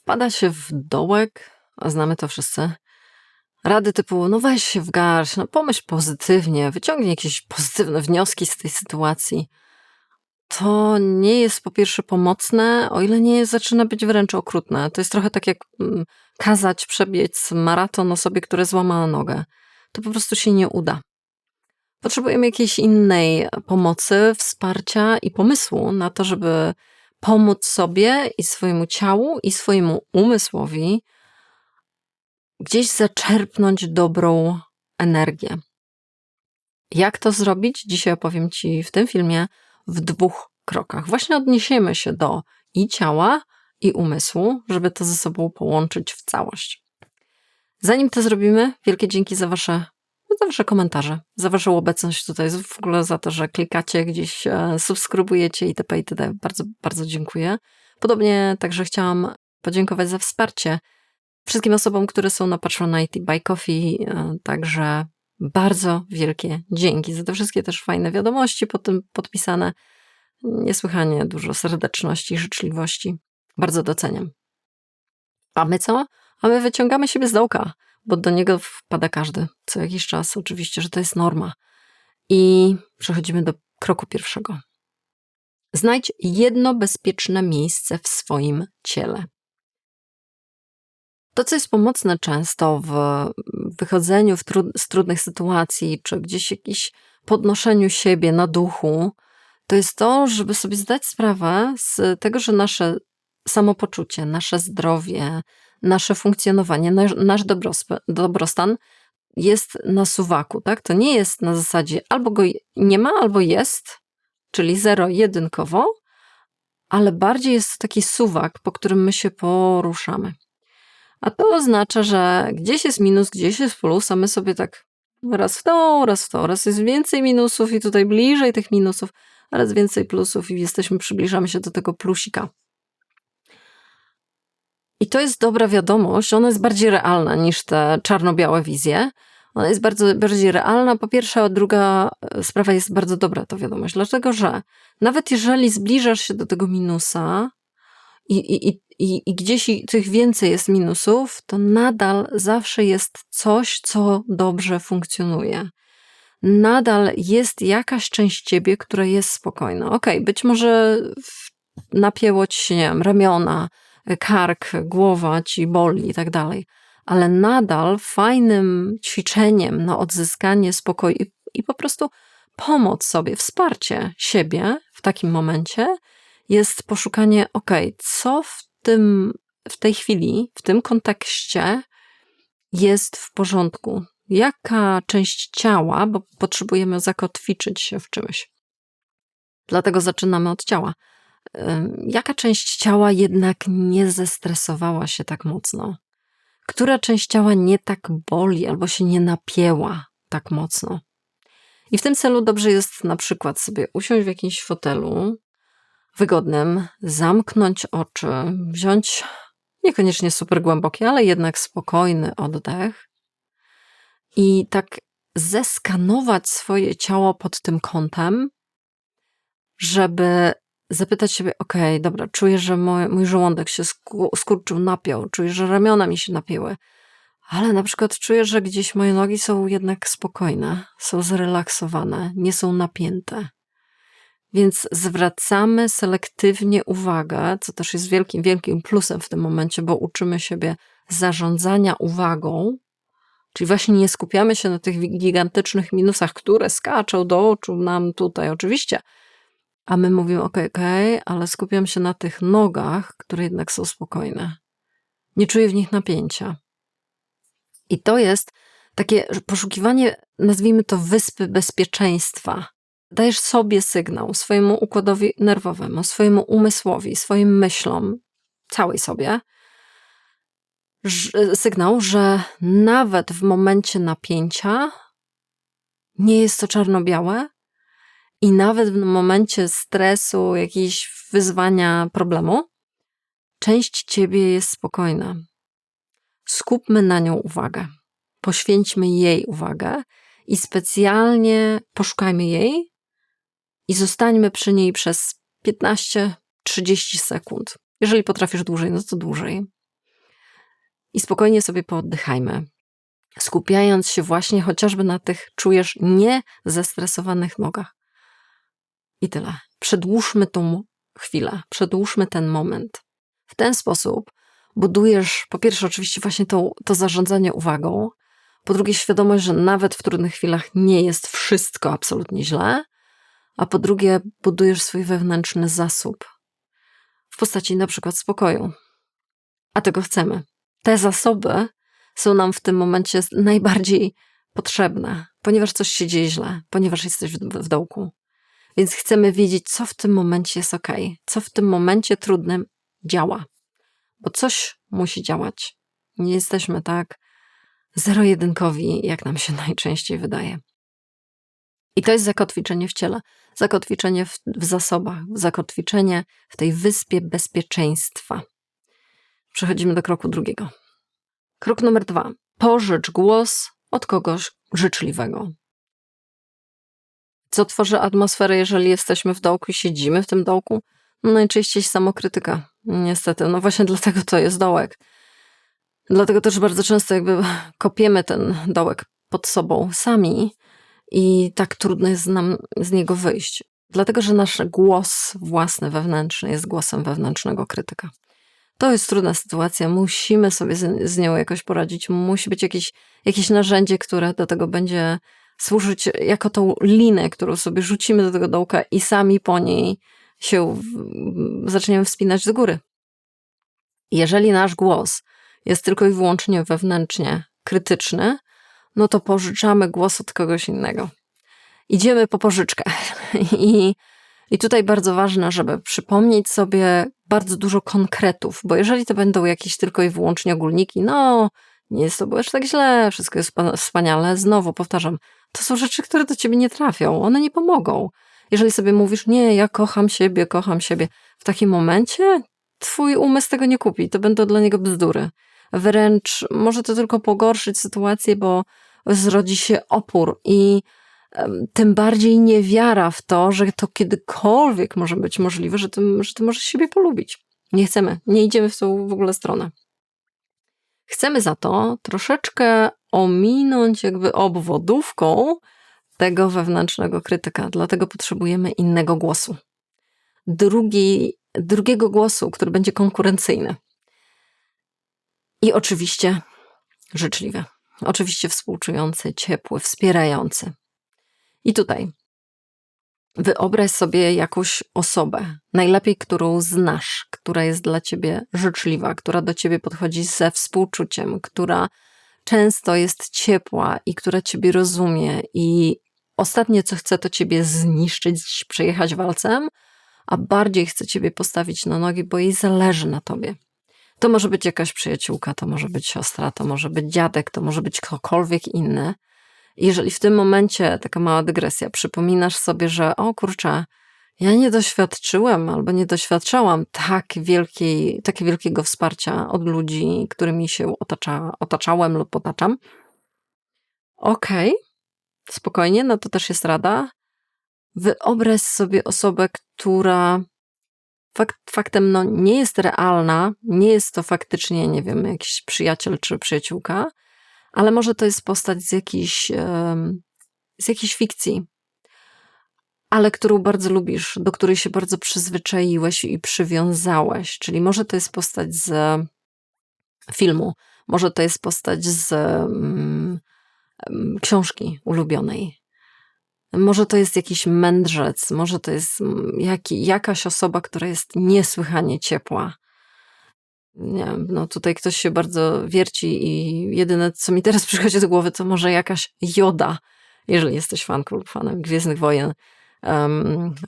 wpada się w dołek, a znamy to wszyscy. Rady typu, no weź się w garść, no pomyśl pozytywnie, wyciągnij jakieś pozytywne wnioski z tej sytuacji. To nie jest po pierwsze pomocne, o ile nie zaczyna być wręcz okrutne. To jest trochę tak jak kazać przebiec maraton osobie, która złamała nogę. To po prostu się nie uda. Potrzebujemy jakiejś innej pomocy, wsparcia i pomysłu na to, żeby pomóc sobie i swojemu ciału i swojemu umysłowi gdzieś zaczerpnąć dobrą energię. Jak to zrobić? Dzisiaj opowiem Ci w tym filmie w 2 krokach. Właśnie odniesiemy się do i ciała, i umysłu, żeby to ze sobą połączyć w całość. Zanim to zrobimy, wielkie dzięki za Wasze komentarze, za Waszą obecność tutaj, w ogóle za to, że klikacie gdzieś, subskrybujecie itp. itd. Bardzo, bardzo dziękuję. Podobnie także chciałam podziękować za wsparcie wszystkim osobom, które są na Patronite i Buy Coffee, także bardzo wielkie dzięki za te wszystkie też fajne wiadomości pod tym podpisane. Niesłychanie dużo serdeczności i życzliwości. Bardzo doceniam. A my co? A my wyciągamy siebie z dołka, bo do niego wpada każdy co jakiś czas. Oczywiście, że to jest norma. I przechodzimy do kroku pierwszego. Znajdź jedno bezpieczne miejsce w swoim ciele. To, co jest pomocne często w wychodzeniu z trudnych sytuacji, czy gdzieś jakimś podnoszeniu siebie na duchu, to jest to, żeby sobie zdać sprawę z tego, że nasze samopoczucie, nasze zdrowie, nasze funkcjonowanie, nasz dobrostan jest na suwaku, tak? To nie jest na zasadzie albo go nie ma, albo jest, czyli zero-jedynkowo, ale bardziej jest to taki suwak, po którym my się poruszamy. A to oznacza, że gdzieś jest minus, gdzieś jest plus, a my sobie tak raz w to, raz w to, raz jest więcej minusów i tutaj bliżej tych minusów, a raz więcej plusów i przybliżamy się do tego plusika. I to jest dobra wiadomość, ona jest bardziej realna niż te czarno-białe wizje. Ona jest bardziej realna, po pierwsze, a druga sprawa jest bardzo dobra, to wiadomość, dlatego że nawet jeżeli zbliżasz się do tego minusa i gdzieś tych więcej jest minusów, to nadal zawsze jest coś, co dobrze funkcjonuje. Nadal jest jakaś część ciebie, która jest spokojna. Okej, być może napięło ci się, nie wiem, ramiona, kark, głowa ci boli i tak dalej, ale nadal fajnym ćwiczeniem na odzyskanie spokoju i po prostu pomoc sobie, wsparcie siebie w takim momencie jest poszukanie, co w tej chwili, w tym kontekście jest w porządku. Jaka część ciała, bo potrzebujemy zakotwiczyć się w czymś. Dlatego zaczynamy od ciała. Jaka część ciała jednak nie zestresowała się tak mocno? Która część ciała nie tak boli albo się nie napięła tak mocno? I w tym celu dobrze jest na przykład sobie usiąść w jakimś fotelu wygodnym, zamknąć oczy, wziąć niekoniecznie super głęboki, ale jednak spokojny oddech i tak zeskanować swoje ciało pod tym kątem, żeby zapytać siebie, dobra, czuję, że mój żołądek się skurczył, napiął, czuję, że ramiona mi się napięły, ale na przykład czuję, że gdzieś moje nogi są jednak spokojne, są zrelaksowane, nie są napięte. Więc zwracamy selektywnie uwagę, co też jest wielkim, wielkim plusem w tym momencie, bo uczymy siebie zarządzania uwagą, czyli właśnie nie skupiamy się na tych gigantycznych minusach, które skaczą do oczu nam tutaj oczywiście, a my mówimy ale skupiam się na tych nogach, które jednak są spokojne. Nie czuję w nich napięcia. I to jest takie poszukiwanie, nazwijmy to wyspy bezpieczeństwa. Dajesz sobie sygnał, swojemu układowi nerwowemu, swojemu umysłowi, swoim myślom, całej sobie, sygnał, że nawet w momencie napięcia nie jest to czarno-białe i nawet w momencie stresu, jakiegoś wyzwania, problemu, część ciebie jest spokojna. Skupmy na nią uwagę. Poświęćmy jej uwagę i specjalnie poszukajmy jej i zostańmy przy niej przez 15-30 sekund. Jeżeli potrafisz dłużej, no to dłużej. i spokojnie sobie pooddychajmy, skupiając się właśnie chociażby na tych, czujesz, niezestresowanych nogach. I tyle. Przedłużmy tą chwilę, przedłużmy ten moment. W ten sposób budujesz, po pierwsze oczywiście właśnie to zarządzanie uwagą, po drugie świadomość, że nawet w trudnych chwilach nie jest wszystko absolutnie źle, a po drugie budujesz swój wewnętrzny zasób w postaci na przykład spokoju. A tego chcemy. Te zasoby są nam w tym momencie najbardziej potrzebne, ponieważ coś się dzieje źle, ponieważ jesteś w dołku. Więc chcemy wiedzieć, co w tym momencie jest okej, co w tym momencie trudnym działa. Bo coś musi działać. Nie jesteśmy tak zero-jedynkowi, jak nam się najczęściej wydaje. I to jest zakotwiczenie w ciele, zakotwiczenie w zasobach, zakotwiczenie w tej wyspie bezpieczeństwa. Przechodzimy do kroku drugiego. Krok numer 2. Pożycz głos od kogoś życzliwego. Co tworzy atmosferę, jeżeli jesteśmy w dołku i siedzimy w tym dołku? No najczęściej samokrytyka. Niestety, no właśnie dlatego to jest dołek. Dlatego też bardzo często jakby kopiemy ten dołek pod sobą sami i tak trudno jest nam z niego wyjść. Dlatego, że nasz głos własny, wewnętrzny jest głosem wewnętrznego krytyka. To jest trudna sytuacja, musimy sobie z nią jakoś poradzić, musi być jakieś narzędzie, które do tego będzie służyć jako tą linę, którą sobie rzucimy do tego dołka i sami po niej się zaczniemy wspinać do góry. Jeżeli nasz głos jest tylko i wyłącznie wewnętrznie krytyczny, no to pożyczamy głos od kogoś innego. Idziemy po pożyczkę. I tutaj bardzo ważne, żeby przypomnieć sobie bardzo dużo konkretów, bo jeżeli to będą jakieś tylko i wyłącznie ogólniki, no nie jest to aż tak źle, wszystko jest wspaniale, znowu powtarzam, to są rzeczy, które do ciebie nie trafią, one nie pomogą. Jeżeli sobie mówisz, nie, ja kocham siebie, w takim momencie twój umysł tego nie kupi, to będą dla niego bzdury. Wręcz może to tylko pogorszyć sytuację, bo zrodzi się opór i tym bardziej niewiara w to, że to kiedykolwiek może być możliwe, że ty możesz siebie polubić. Nie chcemy, nie idziemy w tą w ogóle stronę. Chcemy za to troszeczkę ominąć jakby obwodówką tego wewnętrznego krytyka, dlatego potrzebujemy innego głosu. Drugiego głosu, który będzie konkurencyjny. I oczywiście życzliwy. Oczywiście współczujący, ciepły, wspierający. I tutaj wyobraź sobie jakąś osobę, najlepiej którą znasz, która jest dla ciebie życzliwa, która do ciebie podchodzi ze współczuciem, która często jest ciepła i która ciebie rozumie i ostatnie co chce to ciebie zniszczyć, przejechać walcem, a bardziej chce ciebie postawić na nogi, bo jej zależy na tobie. To może być jakaś przyjaciółka, to może być siostra, to może być dziadek, to może być ktokolwiek inny. Jeżeli w tym momencie, taka mała dygresja, przypominasz sobie, że o kurczę, ja nie doświadczyłem albo nie doświadczałam takiego wielkiego wsparcia od ludzi, którymi się otaczałem lub otaczam. Okej, spokojnie, no to też jest rada. Wyobraź sobie osobę, która faktem no, nie jest realna, nie jest to faktycznie, nie wiem, jakiś przyjaciel czy przyjaciółka, ale może to jest postać z jakiejś fikcji, ale którą bardzo lubisz, do której się bardzo przyzwyczaiłeś i przywiązałeś. Czyli może to jest postać z filmu, może to jest postać z książki ulubionej. Może to jest jakiś mędrzec, może to jest jakaś osoba, która jest niesłychanie ciepła. Nie wiem, no tutaj ktoś się bardzo wierci i jedyne, co mi teraz przychodzi do głowy, to może jakaś Yoda, jeżeli jesteś fanką lub fanem Gwiezdnych Wojen,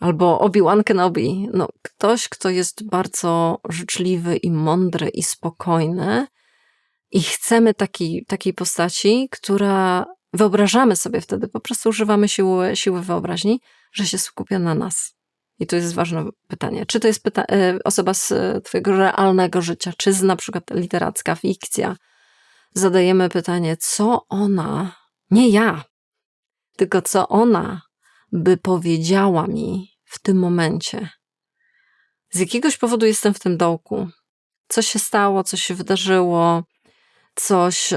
albo Obi-Wan Kenobi. No, ktoś, kto jest bardzo życzliwy i mądry i spokojny i chcemy takiej postaci, która wyobrażamy sobie wtedy, po prostu używamy siły wyobraźni, że się skupia na nas. I to jest ważne pytanie. Czy to jest osoba z twojego realnego życia, czy z na przykład literacka fikcja? Zadajemy pytanie, co ona, nie ja, tylko co ona by powiedziała mi w tym momencie. Z jakiegoś powodu jestem w tym dołku. Co się stało, co się wydarzyło? coś,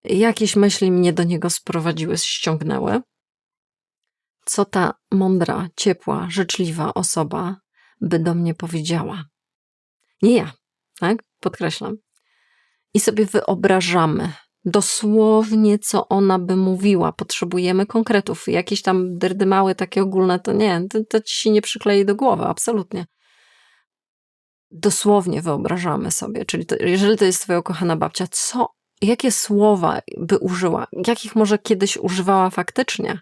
jakieś myśli mnie do niego sprowadziły, ściągnęły, co ta mądra, ciepła, życzliwa osoba by do mnie powiedziała. Nie ja, tak? Podkreślam. I sobie wyobrażamy dosłownie, co ona by mówiła. Potrzebujemy konkretów. Jakieś tam dyrdymały takie ogólne, to nie, to ci się nie przyklei do głowy, absolutnie. Dosłownie wyobrażamy sobie, czyli jeżeli to jest twoja ukochana babcia, jakie słowa by użyła, jakich może kiedyś używała faktycznie.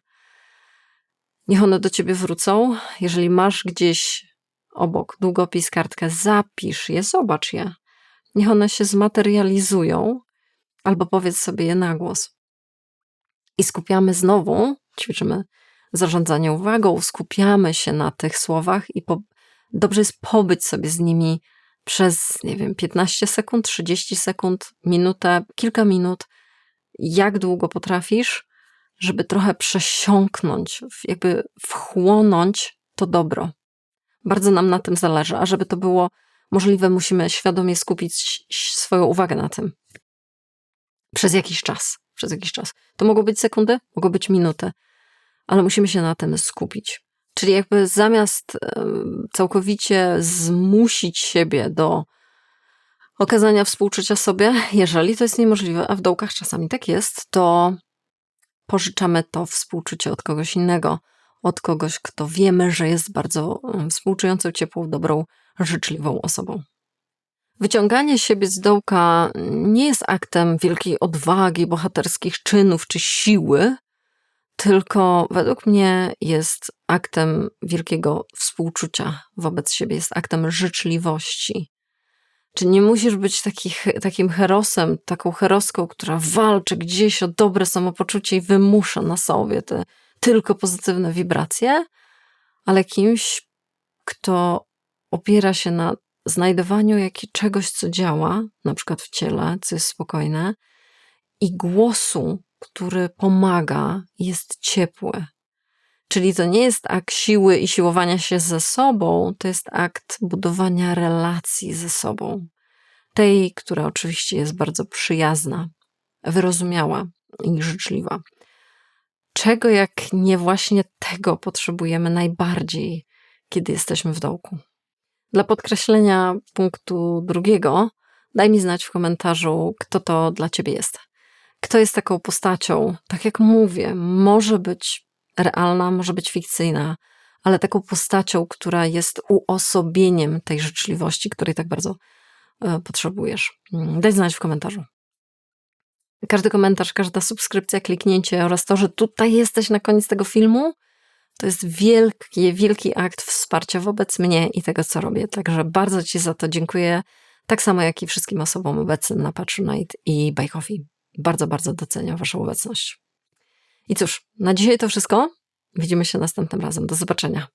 Niech one do ciebie wrócą. Jeżeli masz gdzieś obok długopis, kartkę, zapisz je, zobacz je. Niech one się zmaterializują, albo powiedz sobie je na głos. I skupiamy znowu, ćwiczymy zarządzanie uwagą, skupiamy się na tych słowach i dobrze jest pobyć sobie z nimi przez, 15 sekund, 30 sekund, minutę, kilka minut, jak długo potrafisz, żeby trochę przesiąknąć, jakby wchłonąć to dobro. Bardzo nam na tym zależy, a żeby to było możliwe, musimy świadomie skupić swoją uwagę na tym. Przez jakiś czas. To mogą być sekundy, mogą być minuty, ale musimy się na tym skupić. Czyli jakby zamiast całkowicie zmusić siebie do okazania współczucia sobie, jeżeli to jest niemożliwe, a w dołkach czasami tak jest, to pożyczamy to współczucie od kogoś innego, od kogoś, kto wiemy, że jest bardzo współczującą, ciepłą, dobrą, życzliwą osobą. Wyciąganie siebie z dołka nie jest aktem wielkiej odwagi, bohaterskich czynów czy siły, tylko według mnie jest aktem wielkiego współczucia wobec siebie, jest aktem życzliwości. Czy nie musisz być takim herosem, taką heroską, która walczy gdzieś o dobre samopoczucie i wymusza na sobie te tylko pozytywne wibracje, ale kimś, kto opiera się na znajdowaniu czegoś, co działa, na przykład w ciele, co jest spokojne, i głosu, który pomaga, jest ciepły. Czyli to nie jest akt siły i siłowania się ze sobą, to jest akt budowania relacji ze sobą. Tej, która oczywiście jest bardzo przyjazna, wyrozumiała i życzliwa. Czego jak nie właśnie tego potrzebujemy najbardziej, kiedy jesteśmy w dołku? Dla podkreślenia punktu drugiego, daj mi znać w komentarzu, kto to dla ciebie jest. Kto jest taką postacią, tak jak mówię, może być realna, może być fikcyjna, ale taką postacią, która jest uosobieniem tej życzliwości, której tak bardzo potrzebujesz. Daj znać w komentarzu. Każdy komentarz, każda subskrypcja, kliknięcie oraz to, że tutaj jesteś na koniec tego filmu, to jest wielki akt wsparcia wobec mnie i tego, co robię. Także bardzo ci za to dziękuję. Tak samo jak i wszystkim osobom obecnym na Patronite i Buy Coffee. Bardzo, bardzo doceniam waszą obecność. I cóż, na dzisiaj to wszystko. Widzimy się następnym razem. Do zobaczenia.